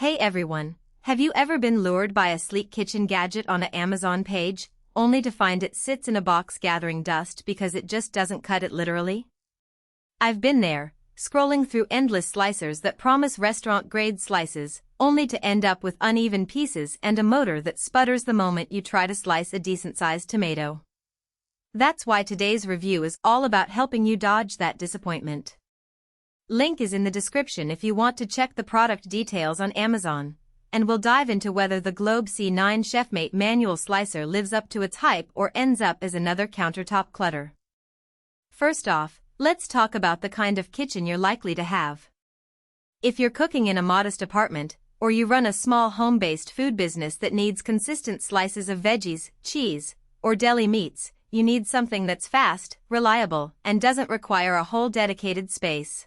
Hey everyone, have you ever been lured by a sleek kitchen gadget on an Amazon page, only to find it sits in a box gathering dust because it just doesn't cut it literally? I've been there, scrolling through endless slicers that promise restaurant-grade slices, only to end up with uneven pieces and a motor that sputters the moment you try to slice a decent-sized tomato. That's why today's review is all about helping you dodge that disappointment. Link is in the description if you want to check the product details on Amazon, and we'll dive into whether the Globe C9 Chefmate manual slicer lives up to its hype or ends up as another countertop clutter. First off, let's talk about the kind of kitchen you're likely to have. If you're cooking in a modest apartment, or you run a small home-based food business that needs consistent slices of veggies, cheese, or deli meats, you need something that's fast, reliable, and doesn't require a whole dedicated space.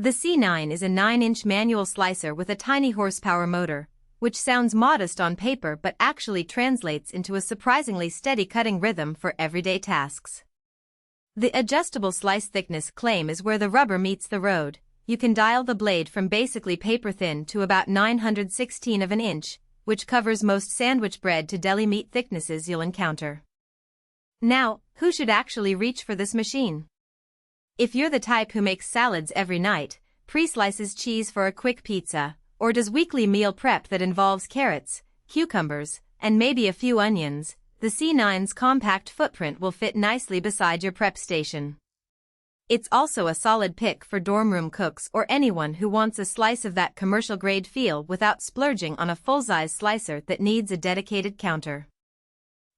The C9 is a 9-inch manual slicer with a tiny horsepower motor, which sounds modest on paper but actually translates into a surprisingly steady cutting rhythm for everyday tasks. The adjustable slice thickness claim is where the rubber meets the road. You can dial the blade from basically paper thin to about 916 of an inch, which covers most sandwich bread to deli meat thicknesses you'll encounter. Now, who should actually reach for this machine? If you're the type who makes salads every night, pre-slices cheese for a quick pizza, or does weekly meal prep that involves carrots, cucumbers, and maybe a few onions, the C9's compact footprint will fit nicely beside your prep station. It's also a solid pick for dorm room cooks or anyone who wants a slice of that commercial-grade feel without splurging on a full-size slicer that needs a dedicated counter.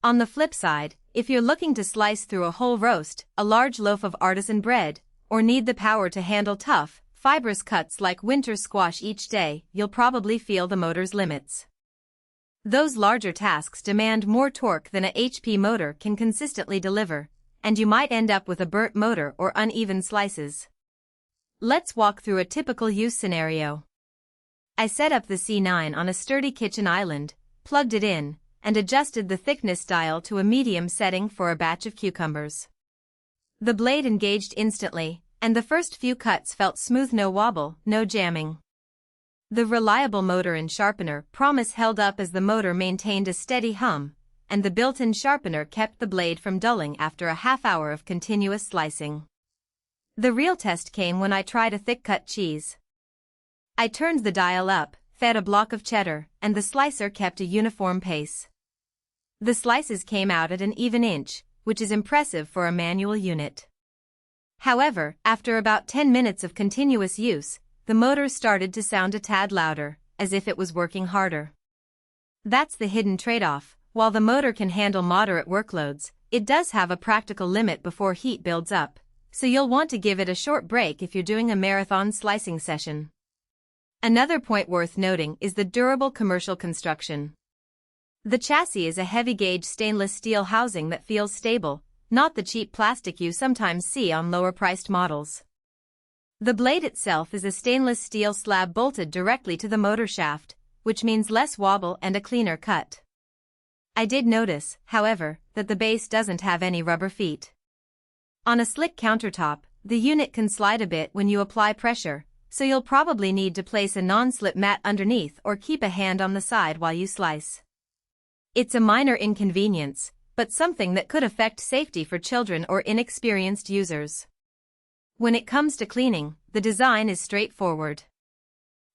On the flip side, if you're looking to slice through a whole roast, a large loaf of artisan bread, or need the power to handle tough, fibrous cuts like winter squash each day, you'll probably feel the motor's limits. Those larger tasks demand more torque than a HP motor can consistently deliver, and you might end up with a burnt motor or uneven slices. Let's walk through a typical use scenario. I set up the C9 on a sturdy kitchen island, plugged it in, and adjusted the thickness dial to a medium setting for a batch of cucumbers. The blade engaged instantly, and the first few cuts felt smooth, no wobble, no jamming. The reliable motor and sharpener promise held up as the motor maintained a steady hum, and the built-in sharpener kept the blade from dulling after a half hour of continuous slicing. The real test came when I tried a thick-cut cheese. I turned the dial up, fed a block of cheddar, and the slicer kept a uniform pace. The slices came out at an even inch, which is impressive for a manual unit. However, after about 10 minutes of continuous use, the motor started to sound a tad louder, as if it was working harder. That's the hidden trade-off. While the motor can handle moderate workloads, it does have a practical limit before heat builds up, so you'll want to give it a short break if you're doing a marathon slicing session. Another point worth noting is the durable commercial construction. The chassis is a heavy-gauge stainless steel housing that feels stable, not the cheap plastic you sometimes see on lower-priced models. The blade itself is a stainless steel slab bolted directly to the motor shaft, which means less wobble and a cleaner cut. I did notice, however, that the base doesn't have any rubber feet. On a slick countertop, the unit can slide a bit when you apply pressure, so you'll probably need to place a non-slip mat underneath or keep a hand on the side while you slice. It's a minor inconvenience, but something that could affect safety for children or inexperienced users. When it comes to cleaning, the design is straightforward.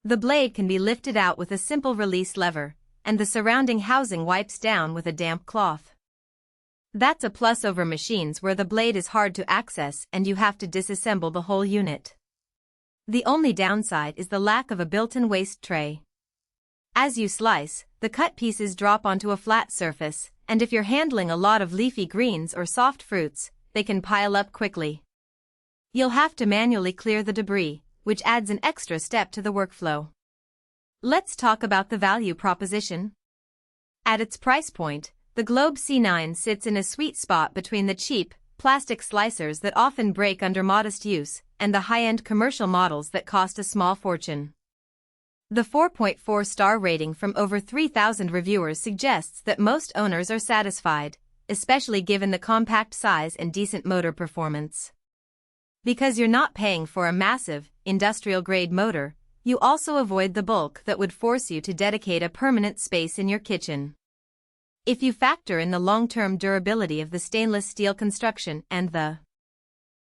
The blade can be lifted out with a simple release lever, and the surrounding housing wipes down with a damp cloth. That's a plus over machines where the blade is hard to access and you have to disassemble the whole unit. The only downside is the lack of a built-in waste tray. As you slice, the cut pieces drop onto a flat surface, and if you're handling a lot of leafy greens or soft fruits, they can pile up quickly. You'll have to manually clear the debris, which adds an extra step to the workflow. Let's talk about the value proposition. At its price point, the Globe C9 sits in a sweet spot between the cheap, plastic slicers that often break under modest use, and the high-end commercial models that cost a small fortune. The 4.4-star rating from over 3,000 reviewers suggests that most owners are satisfied, especially given the compact size and decent motor performance. Because you're not paying for a massive, industrial-grade motor, You also avoid the bulk that would force you to dedicate a permanent space in your kitchen. If you factor in the long-term durability of the stainless steel construction and the